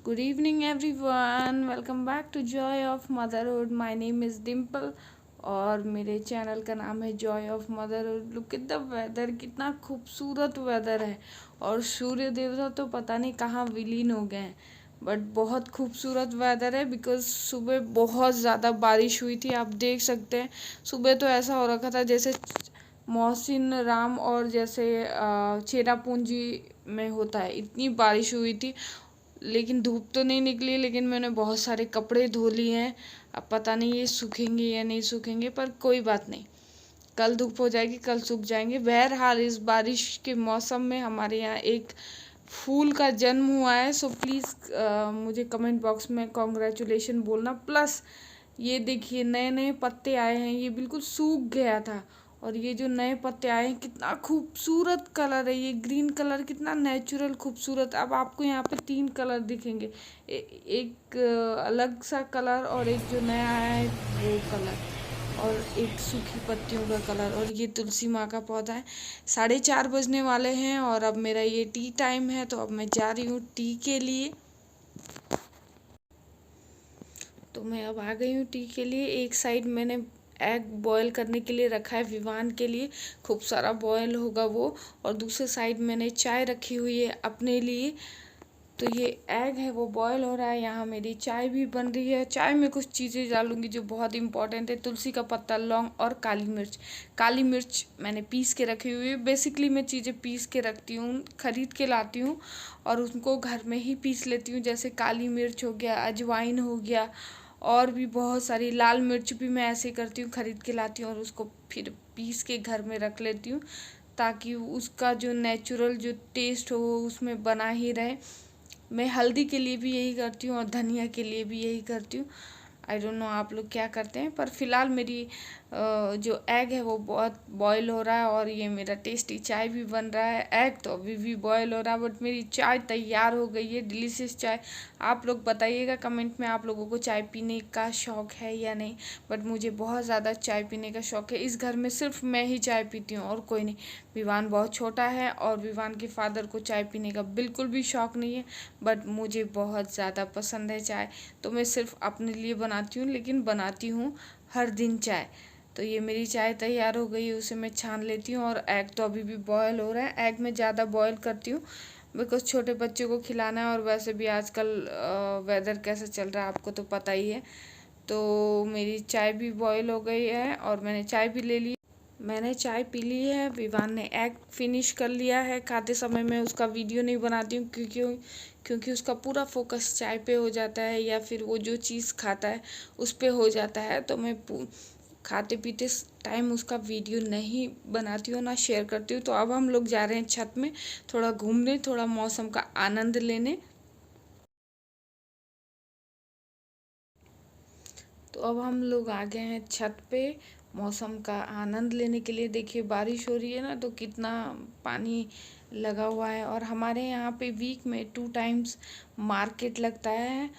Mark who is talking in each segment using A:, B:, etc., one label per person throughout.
A: Good evening, everyone. Welcome back to Joy of Motherhood. My name is Dimple और मेरे channel का नाम है Joy of Motherhood. Look at the weather, कितना खूबसूरत वेदर है। और सूर्य देवता तो पता नहीं कहाँ विलीन हो गए हैं, बट बहुत खूबसूरत वेदर है। बिकॉज सुबह बहुत ज़्यादा बारिश हुई थी, आप देख सकते हैं। सुबह तो ऐसा हो रखा था जैसे मोहसिन राम और जैसे चेरापूंजी में होता है, इतनी बारिश हुई थी। लेकिन धूप तो नहीं निकली, लेकिन मैंने बहुत सारे कपड़े धो लिए हैं। अब पता नहीं ये सूखेंगे या नहीं सूखेंगे, पर कोई बात नहीं, कल धूप हो जाएगी, कल सूख जाएंगे। बहरहाल इस बारिश के मौसम में हमारे यहाँ एक फूल का जन्म हुआ है। सो प्लीज़ मुझे कमेंट बॉक्स में कॉन्ग्रेचुलेशन बोलना। प्लस ये देखिए नए नए पत्ते आए हैं, ये बिल्कुल सूख गया था और ये जो नए पत्ते आए हैं कितना खूबसूरत कलर है। ये ग्रीन कलर कितना नेचुरल खूबसूरत। अब आपको यहाँ पे 3 कलर दिखेंगे, एक अलग सा कलर, और एक जो नया आया है वो कलर, और एक सूखी पत्तियों का कलर। और ये तुलसी माँ का पौधा है। 4:30 बजने वाले हैं और अब मेरा ये टी टाइम है, तो अब मैं जा रही हूँ टी के लिए। तो मैं अब आ गई हूँ टी के लिए। एक साइड मैंने एग बॉईल करने के लिए रखा है विवान के लिए, खूब सारा बॉयल होगा वो। और दूसरे साइड मैंने चाय रखी हुई है अपने लिए। तो ये एग है वो बॉयल हो रहा है, यहाँ मेरी चाय भी बन रही है। चाय में कुछ चीज़ें डालूंगी जो बहुत इंपॉर्टेंट है। तुलसी का पत्ता, लौंग और काली मिर्च। काली मिर्च मैंने पीस के रखी हुई है। बेसिकली मैं चीज़ें पीस के रखती हूँ, खरीद के लाती हूँ और उनको घर में ही पीस लेती हूँ। जैसे काली मिर्च हो गया, अजवाइन हो गया, और भी बहुत सारी। लाल मिर्च भी मैं ऐसे करती हूँ, खरीद के लाती हूँ और उसको फिर पीस के घर में रख लेती हूँ, ताकि उसका जो नेचुरल जो टेस्ट हो वो उसमें बना ही रहे। मैं हल्दी के लिए भी यही करती हूँ और धनिया के लिए भी यही करती हूँ। आई डोंट नो आप लोग क्या करते हैं, पर फिलहाल मेरी जो एग है वो बहुत बॉयल हो रहा है और ये मेरा टेस्टी चाय भी बन रहा है। एग तो अभी भी बॉयल हो रहा है, बट मेरी चाय तैयार हो गई है, डिलीशियस चाय। आप लोग बताइएगा कमेंट में, आप लोगों को चाय पीने का शौक़ है या नहीं। बट मुझे बहुत ज़्यादा चाय पीने का शौक़ है। इस घर में सिर्फ मैं ही चाय पीती हूँ और कोई नहीं। विवान बहुत छोटा है और विवान के फादर को चाय पीने का बिल्कुल भी शौक़ नहीं है, बट मुझे बहुत ज़्यादा पसंद है चाय। तो मैं सिर्फ अपने लिए बनाती हूँ, लेकिन बनाती हूँ हर दिन चाय। तो ये मेरी चाय तैयार हो गई है, उसे मैं छान लेती हूँ। और एग तो अभी भी बॉयल हो रहा है। एग मैं ज़्यादा बॉयल करती हूँ बिकॉज छोटे बच्चे को खिलाना है, और वैसे भी आजकल वेदर कैसा चल रहा है आपको तो पता ही है। तो मेरी चाय भी बॉयल हो गई है और मैंने चाय भी ले ली। मैंने चाय पी ली है, विवान ने एग फिनिश कर लिया है। खाते समय मैं उसका वीडियो नहीं बनाती हूँ क्योंकि उसका पूरा फोकस चाय पे हो जाता है, या फिर वो जो चीज़ खाता है उस पे हो जाता है। तो मैं खाते पीते टाइम उसका वीडियो नहीं बनाती हूँ, ना शेयर करती हूँ। तो अब हम लोग जा रहे हैं छत में थोड़ा घूमने, थोड़ा मौसम का आनंद लेने। तो अब हम लोग आ गए हैं छत पे मौसम का आनंद लेने के लिए। देखिए बारिश हो रही है ना, तो कितना पानी लगा हुआ है। और हमारे यहाँ पे वीक में 2 टाइम्स मार्केट लगता है,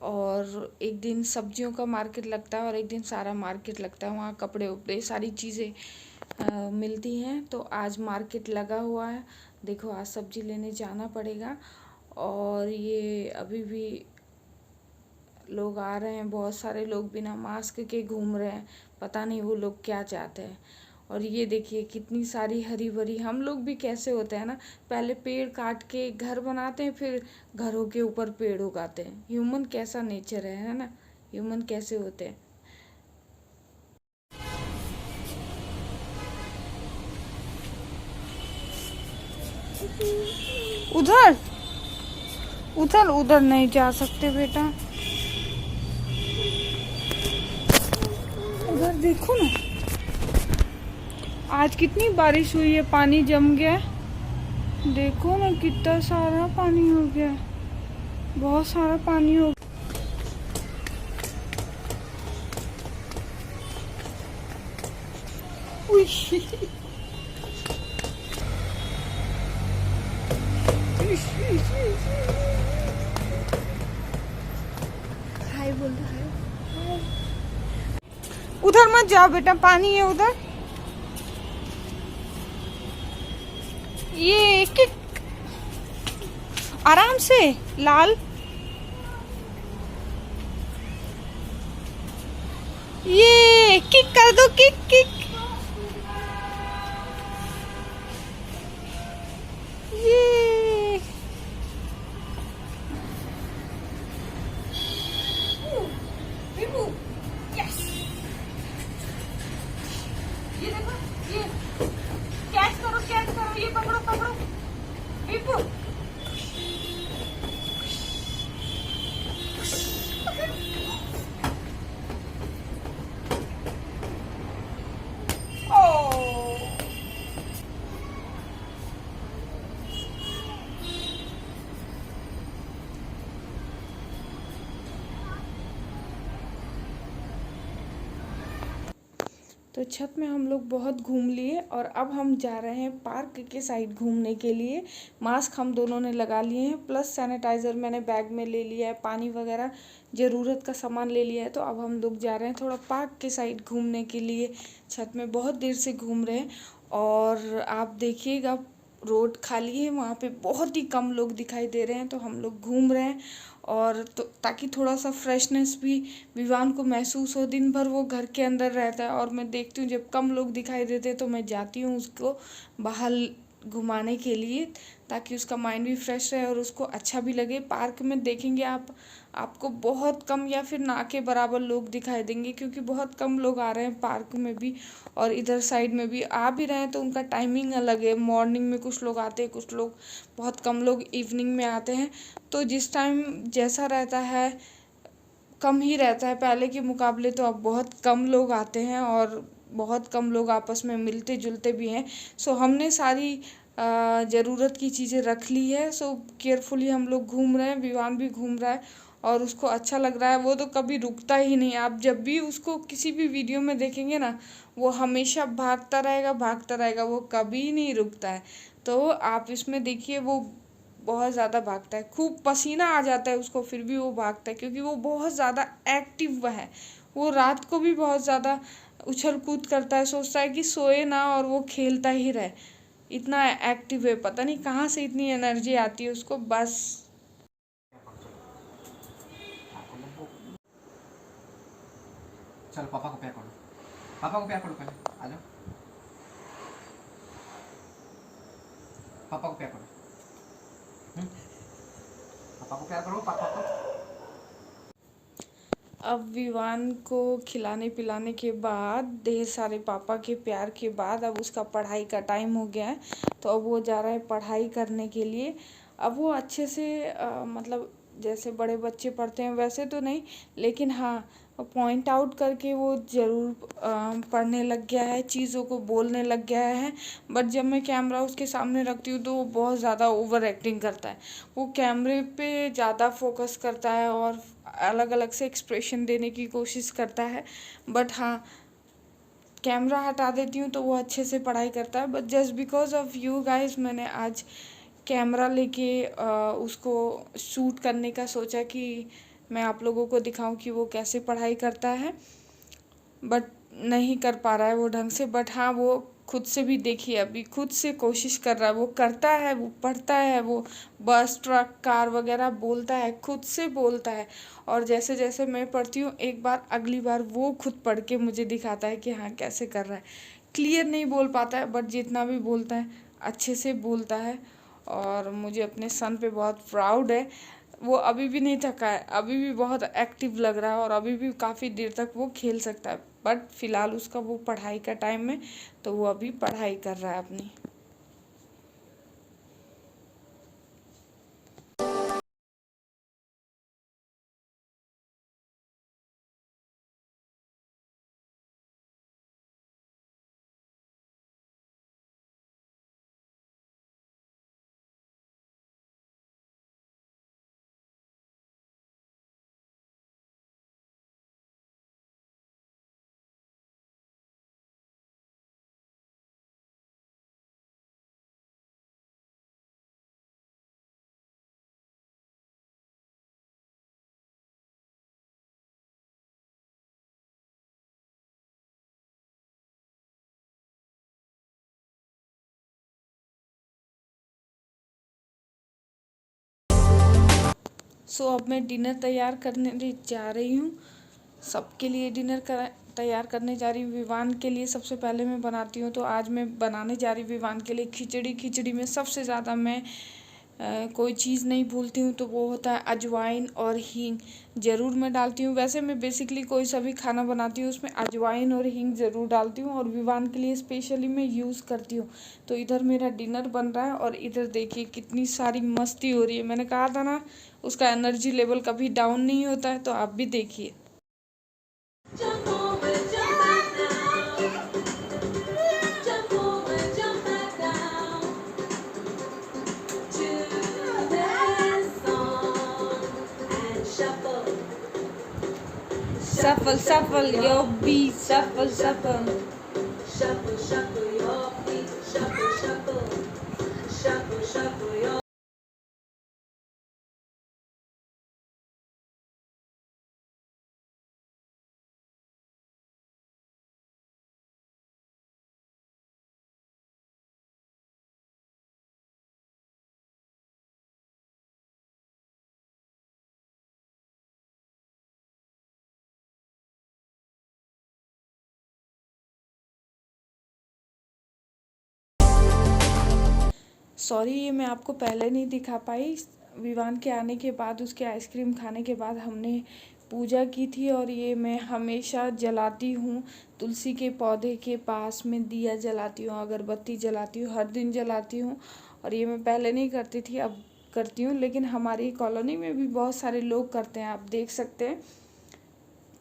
A: और एक दिन सब्जियों का मार्केट लगता है और एक दिन सारा मार्केट लगता है। वहाँ कपड़े उपड़े सारी चीज़ें मिलती हैं। तो आज मार्केट लगा हुआ है। देखो आज सब्जी लेने जाना पड़ेगा। और ये अभी भी लोग आ रहे हैं, बहुत सारे लोग बिना मास्क के घूम रहे हैं, पता नहीं वो लोग क्या चाहते हैं। और ये देखिए कितनी सारी हरी भरी। हम लोग भी कैसे होते हैं ना, पहले पेड़ काट के घर बनाते हैं, फिर घरों के ऊपर पेड़ उगाते हैं। ह्यूमन कैसा नेचर है ना, ह्यूमन कैसे होते हैं। उधर उधर उधर नहीं जा सकते बेटा, उधर देखो ना। आज कितनी बारिश हुई है, पानी जम गया। देखो ना कितना सारा पानी हो गया, बहुत सारा पानी हो गया। हाय बोल रहा है। उधर मत जाओ बेटा, पानी है उधर। ये एक आराम से लाल ये किक कर दो, किक किक। ये ये देखो, ये कैच करो, ये पकड़ो पकड़ो बिपू। तो छत में हम लोग बहुत घूम लिए और अब हम जा रहे हैं पार्क के साइड घूमने के लिए। मास्क हम दोनों ने लगा लिए हैं, प्लस सैनिटाइज़र मैंने बैग में ले लिया है, पानी वगैरह ज़रूरत का सामान ले लिया है। तो अब हम लोग जा रहे हैं थोड़ा पार्क के साइड घूमने के लिए। छत में बहुत देर से घूम रहे हैं और आप देखिएगा रोड खाली है, वहाँ पे बहुत ही कम लोग दिखाई दे रहे हैं। तो हम लोग घूम रहे हैं और तो ताकि थोड़ा सा फ्रेशनेस भी विवान को महसूस हो। दिन भर वो घर के अंदर रहता है और मैं देखती हूँ जब कम लोग दिखाई देते हैं तो मैं जाती हूँ उसको बाहर घुमाने के लिए, ताकि उसका माइंड भी फ्रेश रहे और उसको अच्छा भी लगे। पार्क में देखेंगे आप, आपको बहुत कम या फिर ना के बराबर लोग दिखाई देंगे, क्योंकि बहुत कम लोग आ रहे हैं पार्क में भी और इधर साइड में भी आ भी रहे हैं। तो उनका टाइमिंग अलग है, मॉर्निंग में कुछ लोग आते हैं, कुछ लोग, बहुत कम लोग इवनिंग में आते हैं। तो जिस टाइम जैसा रहता है कम ही रहता है पहले के मुकाबले, तो अब बहुत कम लोग आते हैं और बहुत कम लोग आपस में मिलते जुलते भी हैं। सो हमने सारी ज़रूरत की चीज़ें रख ली है। सो केयरफुली हम लोग घूम रहे हैं, विवान भी घूम रहा है और उसको अच्छा लग रहा है। वो तो कभी रुकता ही नहीं, आप जब भी उसको किसी भी वीडियो में देखेंगे ना, वो हमेशा भागता रहेगा, वो कभी नहीं रुकता है। तो आप इसमें देखिए वो बहुत ज़्यादा भागता है, खूब पसीना आ जाता है उसको, फिर भी वो भागता है क्योंकि वो बहुत ज़्यादा एक्टिव है। वो रात को भी बहुत ज़्यादा उछल कूद करता है, सोचता है कि सोए ना और वो खेलता ही रहे, इतना एक्टिव है। पता नहीं कहाँ से इतनी एनर्जी आती है उसको। बस
B: चलो पापा को प्यार करो, पापा को प्यार करो, पहले आ जाओ, पापा को प्यार करो। पापा को प्यार करो, पापा को।
A: अब विवान को खिलाने पिलाने के बाद, ढेर सारे पापा के प्यार के बाद, अब उसका पढ़ाई का टाइम हो गया है। तो अब वो जा रहा है पढ़ाई करने के लिए। अब वो अच्छे से मतलब जैसे बड़े बच्चे पढ़ते हैं वैसे तो नहीं, लेकिन हाँ पॉइंट आउट करके वो ज़रूर पढ़ने लग गया है, चीज़ों को बोलने लग गया है। बट जब मैं कैमरा उसके सामने रखती हूँ तो वो बहुत ज़्यादा ओवर एक्टिंग करता है। वो कैमरे पे ज़्यादा फोकस करता है और अलग अलग से एक्सप्रेशन देने की कोशिश करता है। बट हाँ कैमरा हटा देती हूँ तो वो अच्छे से पढ़ाई करता है। But just because of you guys मैंने आज कैमरा लेके उसको शूट करने का सोचा कि मैं आप लोगों को दिखाऊं कि वो कैसे पढ़ाई करता है। बट नहीं कर पा रहा है वो ढंग से। बट हाँ वो खुद से भी देखिए अभी खुद से कोशिश कर रहा है, वो करता है, वो पढ़ता है, वो बस ट्रक कार वगैरह बोलता है, खुद से बोलता है। और जैसे जैसे मैं पढ़ती हूँ एक बार अगली बार वो खुद पढ़ के मुझे दिखाता है कि हाँ कैसे कर रहा है। क्लियर नहीं बोल पाता है बट जितना भी बोलता है अच्छे से बोलता है। और मुझे अपने सन पे बहुत प्राउड है। वो अभी भी नहीं थका है, अभी भी बहुत एक्टिव लग रहा है और अभी भी काफ़ी देर तक वो खेल सकता है। बट फिलहाल उसका वो पढ़ाई का टाइम है तो वो अभी पढ़ाई कर रहा है अपनी। सो अब मैं डिनर तैयार करने जा रही हूँ। सबके लिए डिनर तैयार करने जा रही हूँ विवान के लिए। सबसे पहले मैं बनाती हूँ, तो आज मैं बनाने जा रही हूँ विवान के लिए खिचड़ी। खिचड़ी में सबसे ज़्यादा मैं कोई चीज़ नहीं भूलती हूँ, तो वो होता है अजवाइन और हींग। ज़रूर मैं डालती हूँ। वैसे मैं बेसिकली कोई सा भी खाना बनाती हूँ उसमें अजवाइन और हींग ज़रूर डालती हूँ, और विवान के लिए स्पेशली मैं यूज़ करती हूँ। तो इधर मेरा डिनर बन रहा है और इधर देखिए कितनी सारी मस्ती हो रही है। मैंने कहा था ना, उसका एनर्जी लेवल कभी डाउन नहीं होता है, तो आप भी देखिए।
C: Jump over, jump back down. Jump over, jump back down. To this song and shuffle.
A: Shuffle, shuffle your beat, shuffle, shuffle.
C: Shuffle, shuffle your feet. Shuffle, shuffle. Shuffle, shuffle your.
A: Sorry, ये मैं आपको पहले नहीं दिखा पाई। विवान के आने के बाद, उसके आइसक्रीम खाने के बाद हमने पूजा की थी, और ये मैं हमेशा जलाती हूँ। तुलसी के पौधे के पास में दिया जलाती हूँ, अगरबत्ती जलाती हूँ, हर दिन जलाती हूँ। और ये मैं पहले नहीं करती थी, अब करती हूँ। लेकिन हमारी कॉलोनी में भी बहुत सारे लोग करते हैं, आप देख सकते हैं।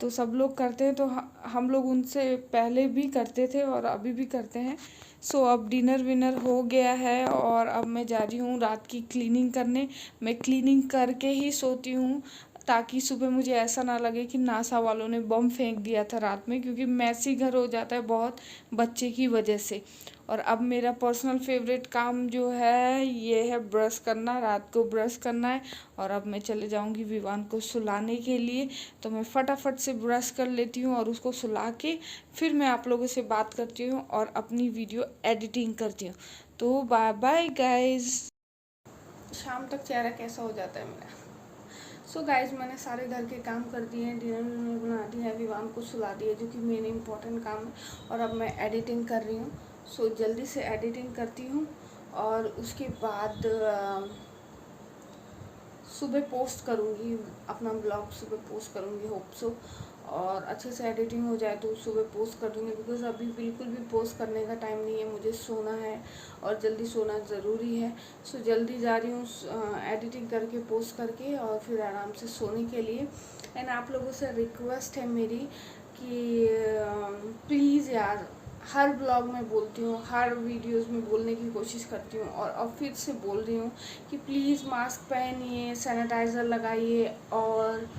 A: तो सब लोग करते हैं, तो हम लोग उनसे पहले भी करते थे और अभी भी करते हैं। सो अब डिनर विनर हो गया है, और अब मैं जा रही हूँ रात की क्लीनिंग करने। मैं क्लीनिंग करके ही सोती हूँ, ताकि सुबह मुझे ऐसा ना लगे कि नासा वालों ने बम फेंक दिया था रात में, क्योंकि मैसी घर हो जाता है बहुत बच्चे की वजह से। और अब मेरा पर्सनल फेवरेट काम जो है ये है ब्रश करना, रात को ब्रश करना है। और अब मैं चले जाऊंगी विवान को सुलाने के लिए, तो मैं फटाफट से ब्रश कर लेती हूँ और उसको सुला के फिर मैं आप लोगों से बात करती हूँ और अपनी वीडियो एडिटिंग करती हूँ। तो बाय बाय गाइज। शाम तक चेहरा कैसा हो जाता है मेरा। सो गाइज, मैंने सारे घर के काम कर दिए हैं, डिनर विनर बना दिया है, विवान को सुला दिया, जो कि मेन इम्पोर्टेंट काम है। और अब मैं एडिटिंग कर रही हूँ। सो जल्दी से एडिटिंग करती हूँ, और उसके बाद सुबह पोस्ट करूँगी अपना ब्लॉग, सुबह पोस्ट करूँगी, होप सो। और अच्छे से एडिटिंग हो जाए तो सुबह पोस्ट कर दूँगी, बिकॉज़ अभी बिल्कुल भी पोस्ट करने का टाइम नहीं है, मुझे सोना है और जल्दी सोना ज़रूरी है। सो जल्दी जा रही हूँ एडिटिंग करके, पोस्ट करके, और फिर आराम से सोने के लिए। एंड आप लोगों से रिक्वेस्ट है मेरी कि प्लीज़ यार, हर ब्लॉग में बोलती हूँ, हर वीडियोस में बोलने की कोशिश करती हूँ, और अब फिर से बोल रही हूँ कि प्लीज़ मास्क पहनिए, सैनिटाइज़र लगाइए, और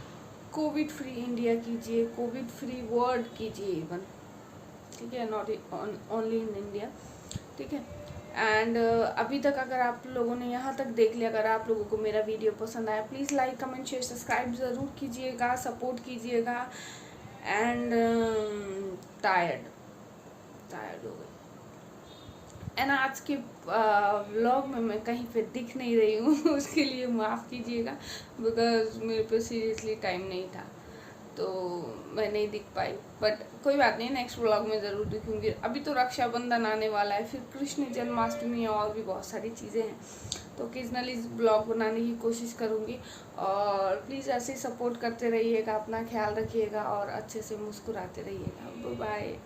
A: कोविड फ्री इंडिया कीजिए, कोविड फ्री वर्ल्ड कीजिए इवन, ठीक है, नॉट ओनली इन इंडिया, ठीक है। एंड अभी तक अगर आप लोगों ने यहाँ तक देख लिया, अगर आप लोगों को मेरा वीडियो पसंद आया, please like comment share subscribe ज़रूर कीजिएगा, सपोर्ट कीजिएगा। एंड टायर्ड हो गई। एंड आज के व्लॉग में मैं कहीं पे दिख नहीं रही हूँ उसके लिए माफ़ कीजिएगा, बिकॉज मेरे पे सीरियसली टाइम नहीं था, तो मैं नहीं दिख पाई। बट कोई बात नहीं, नेक्स्ट व्लॉग में ज़रूर दिखूँगी। अभी तो रक्षाबंधन आने वाला है, फिर कृष्ण जन्माष्टमी और भी बहुत सारी चीज़ें हैं, तो ओकेजनली ब्लॉग बनाने की कोशिश करूँगी। और प्लीज़ ऐसे ही सपोर्ट करते रहिएगा, अपना ख्याल रखिएगा और अच्छे से मुस्कुराते रहिएगा। Bye bye.